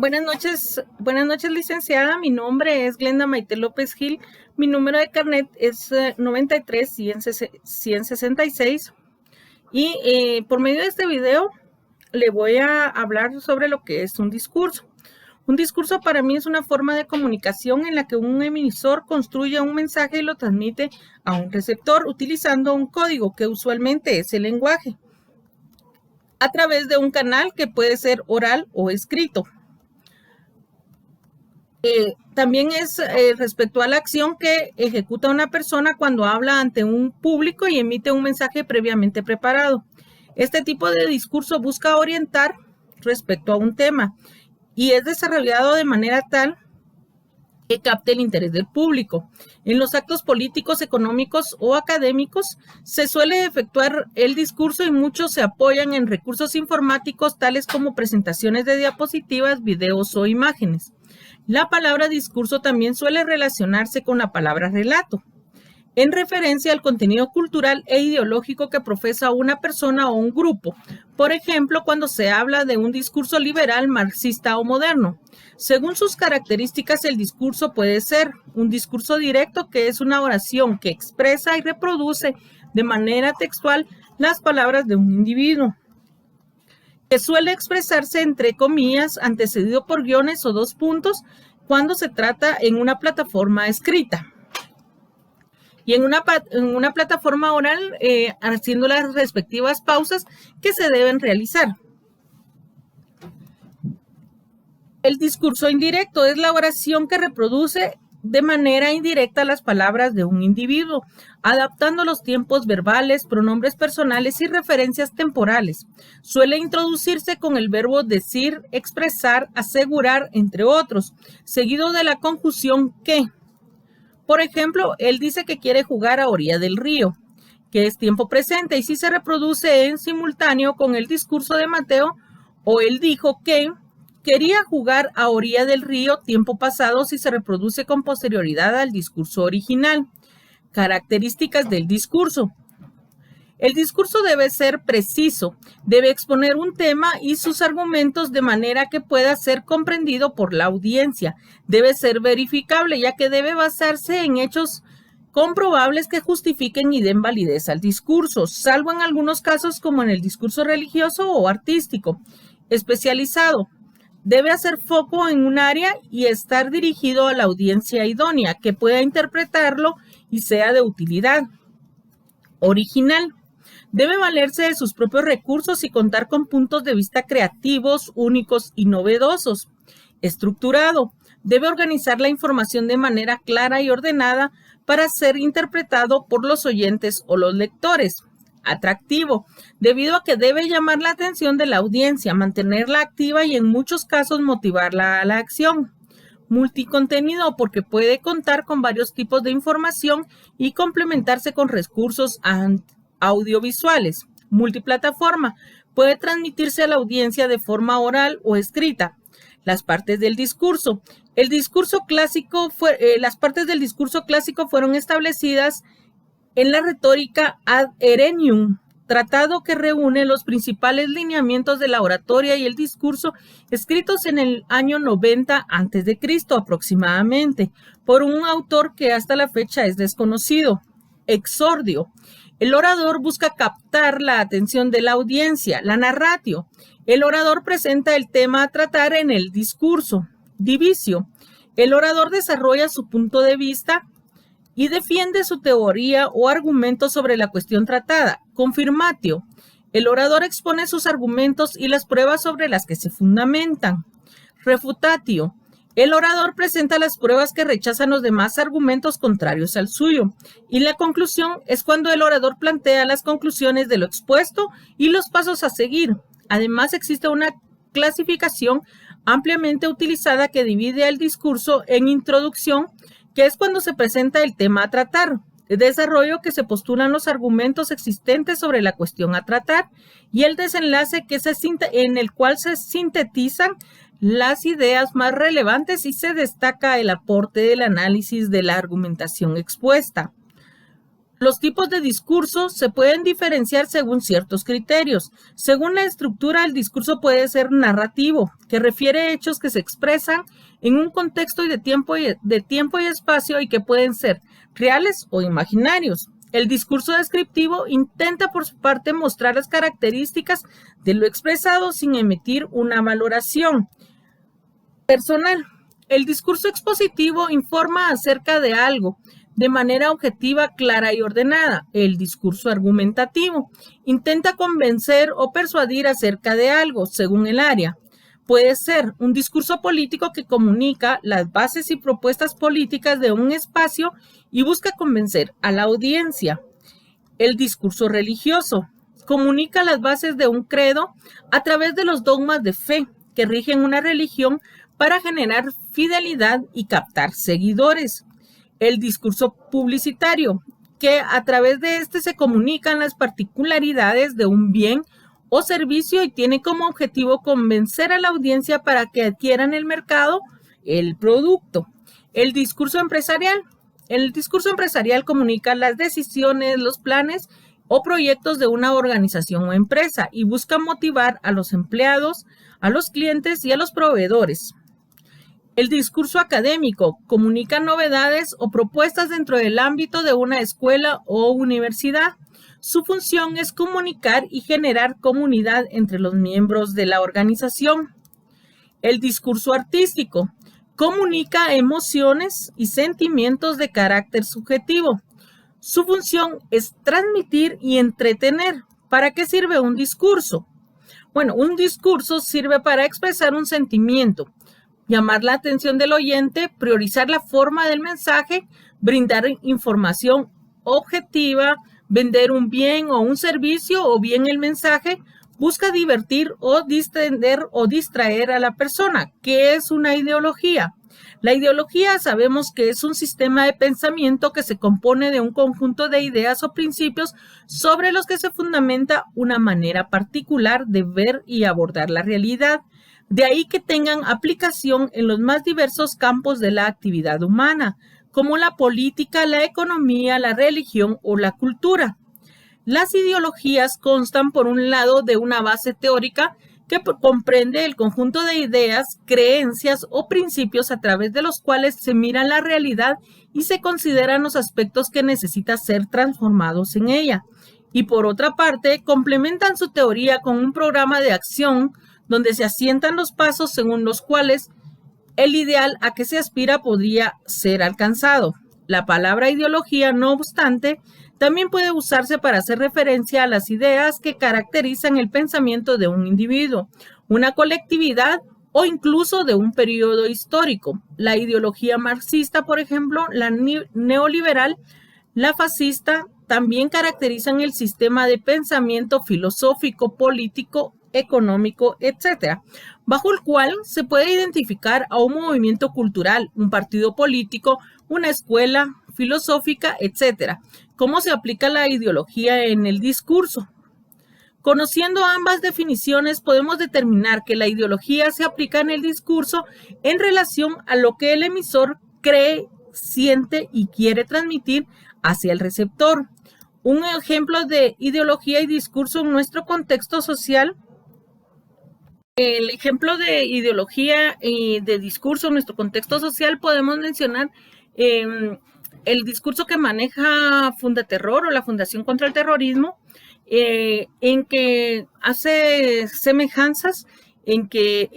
Buenas noches, licenciada. Mi nombre es Glenda Maite López Gil. Mi número de carnet es 93-166. Y por medio de este video le voy a hablar sobre lo que es un discurso. Un discurso para mí es una forma de comunicación en la que un emisor construye un mensaje y lo transmite a un receptor utilizando un código que usualmente es el lenguaje, a través de un canal que puede ser oral o escrito. También es respecto a la acción que ejecuta una persona cuando habla ante un público y emite un mensaje previamente preparado. Este tipo de discurso busca orientar respecto a un tema y es desarrollado de manera tal que capte el interés del público. En los actos políticos, económicos o académicos se suele efectuar el discurso y muchos se apoyan en recursos informáticos tales como presentaciones de diapositivas, videos o imágenes. La palabra discurso también suele relacionarse con la palabra relato, en referencia al contenido cultural e ideológico que profesa una persona o un grupo. Por ejemplo, cuando se habla de un discurso liberal, marxista o moderno. Según sus características, el discurso puede ser un discurso directo, que es una oración que expresa y reproduce de manera textual las palabras de un individuo, que suele expresarse entre comillas, antecedido por guiones o dos puntos, cuando se trata en una plataforma escrita. Y en una plataforma oral, haciendo las respectivas pausas que se deben realizar. El discurso indirecto es la oración que reproduce de manera indirecta las palabras de un individuo, adaptando los tiempos verbales, pronombres personales y referencias temporales. Suele introducirse con el verbo decir, expresar, asegurar, entre otros, seguido de la conjunción que. Por ejemplo, él dice que quiere jugar a orilla del río, que es tiempo presente, y si se reproduce en simultáneo con el discurso de Mateo, o él dijo que quería jugar a orilla del río, tiempo pasado, si se reproduce con posterioridad al discurso original. Características del discurso. El discurso debe ser preciso, debe exponer un tema y sus argumentos de manera que pueda ser comprendido por la audiencia. Debe ser verificable, ya que debe basarse en hechos comprobables que justifiquen y den validez al discurso, salvo en algunos casos como en el discurso religioso o artístico. Especializado. Debe hacer foco en un área y estar dirigido a la audiencia idónea, que pueda interpretarlo y sea de utilidad. Original. Debe valerse de sus propios recursos y contar con puntos de vista creativos, únicos y novedosos. Estructurado. Debe organizar la información de manera clara y ordenada para ser interpretado por los oyentes o los lectores. Atractivo, debido a que debe llamar la atención de la audiencia, mantenerla activa y en muchos casos motivarla a la acción. Multicontenido, porque puede contar con varios tipos de información y complementarse con recursos audiovisuales. Multiplataforma, puede transmitirse a la audiencia de forma oral o escrita. Las partes del discurso. Las partes del discurso clásico fueron establecidas en la retórica ad Herennium, tratado que reúne los principales lineamientos de la oratoria y el discurso, escritos en el año 90 a.C. aproximadamente, por un autor que hasta la fecha es desconocido. Exordio. El orador busca captar la atención de la audiencia. La narratio. El orador presenta el tema a tratar en el discurso. Divisio. El orador desarrolla su punto de vista y defiende su teoría o argumento sobre la cuestión tratada. Confirmatio. El orador expone sus argumentos y las pruebas sobre las que se fundamentan. Refutatio. El orador presenta las pruebas que rechazan los demás argumentos contrarios al suyo. Y la conclusión es cuando el orador plantea las conclusiones de lo expuesto y los pasos a seguir. Además, existe una clasificación ampliamente utilizada que divide el discurso en introducción, que es cuando se presenta el tema a tratar, desarrollo, que se postulan los argumentos existentes sobre la cuestión a tratar, y el desenlace, en el cual se sintetizan las ideas más relevantes y se destaca el aporte del análisis de la argumentación expuesta. Los tipos de discurso se pueden diferenciar según ciertos criterios. Según la estructura, el discurso puede ser narrativo, que refiere a hechos que se expresan en un contexto de tiempo y espacio y que pueden ser reales o imaginarios. El discurso descriptivo intenta por su parte mostrar las características de lo expresado sin emitir una valoración personal. El discurso expositivo informa acerca de algo de manera objetiva, clara y ordenada. El discurso argumentativo intenta convencer o persuadir acerca de algo, según el área. Puede ser un discurso político que comunica las bases y propuestas políticas de un espacio y busca convencer a la audiencia. El discurso religioso comunica las bases de un credo a través de los dogmas de fe que rigen una religión para generar fidelidad y captar seguidores. El discurso publicitario, que a través de este se comunican las particularidades de un bien o servicio y tiene como objetivo convencer a la audiencia para que adquieran el mercado, el producto. El discurso empresarial. El discurso empresarial comunica las decisiones, los planes o proyectos de una organización o empresa y busca motivar a los empleados, a los clientes y a los proveedores. El discurso académico comunica novedades o propuestas dentro del ámbito de una escuela o universidad. Su función es comunicar y generar comunidad entre los miembros de la organización. El discurso artístico comunica emociones y sentimientos de carácter subjetivo. Su función es transmitir y entretener. ¿Para qué sirve un discurso? Bueno, un discurso sirve para expresar un sentimiento, llamar la atención del oyente, priorizar la forma del mensaje, brindar información objetiva, vender un bien o un servicio o bien el mensaje busca divertir o distender o distraer a la persona. ¿Qué es una ideología? La ideología sabemos que es un sistema de pensamiento que se compone de un conjunto de ideas o principios sobre los que se fundamenta una manera particular de ver y abordar la realidad. De ahí que tengan aplicación en los más diversos campos de la actividad humana, como la política, la economía, la religión o la cultura. Las ideologías constan, por un lado, de una base teórica que comprende el conjunto de ideas, creencias o principios a través de los cuales se mira la realidad y se consideran los aspectos que necesitan ser transformados en ella. Y por otra parte, complementan su teoría con un programa de acción donde se asientan los pasos según los cuales el ideal a que se aspira podría ser alcanzado. La palabra ideología, no obstante, también puede usarse para hacer referencia a las ideas que caracterizan el pensamiento de un individuo, una colectividad o incluso de un periodo histórico. La ideología marxista, por ejemplo, la neoliberal, la fascista, también caracterizan el sistema de pensamiento filosófico, político, económico, etcétera, bajo el cual se puede identificar a un movimiento cultural, un partido político, una escuela filosófica, etcétera. ¿Cómo se aplica la ideología en el discurso? Conociendo ambas definiciones, podemos determinar que la ideología se aplica en el discurso en relación a lo que el emisor cree, siente y quiere transmitir hacia el receptor. Un ejemplo de ideología y discurso en nuestro contexto social. El ejemplo de ideología y de discurso en nuestro contexto social podemos mencionar el discurso que maneja Fundaterror o la Fundación contra el Terrorismo, en que hace semejanzas en que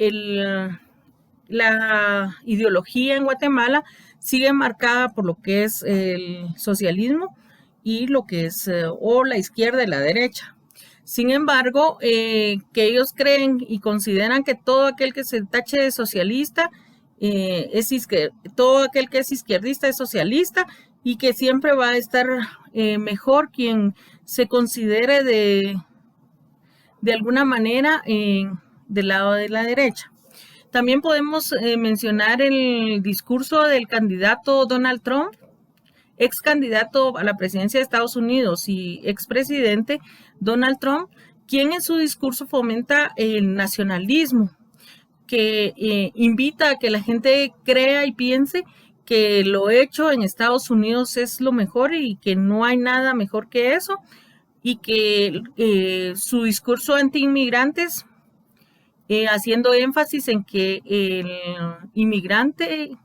la ideología en Guatemala sigue marcada por lo que es el socialismo y lo que es o la izquierda y la derecha. Sin embargo, que ellos creen y consideran que todo aquel que se tache de socialista todo aquel que es izquierdista es socialista y que siempre va a estar mejor quien se considere de alguna manera del lado de la derecha. También podemos mencionar el discurso del candidato Donald Trump, ex candidato a la presidencia de Estados Unidos y expresidente Donald Trump, quien en su discurso fomenta el nacionalismo, que invita a que la gente crea y piense que lo hecho en Estados Unidos es lo mejor y que no hay nada mejor que eso, y que su discurso anti-inmigrantes, haciendo énfasis en que el inmigrante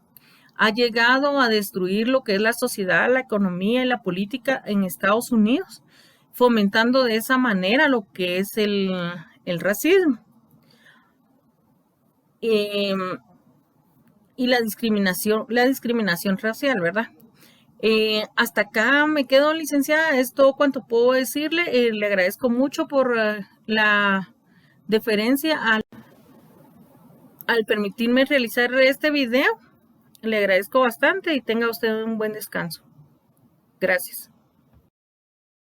ha llegado a destruir lo que es la sociedad, la economía y la política en Estados Unidos, fomentando de esa manera lo que es el racismo. Y la discriminación racial, ¿verdad? Hasta acá me quedo, licenciada, es todo cuanto puedo decirle. Le agradezco mucho por la deferencia al permitirme realizar este video. Le agradezco bastante y tenga usted un buen descanso. Gracias.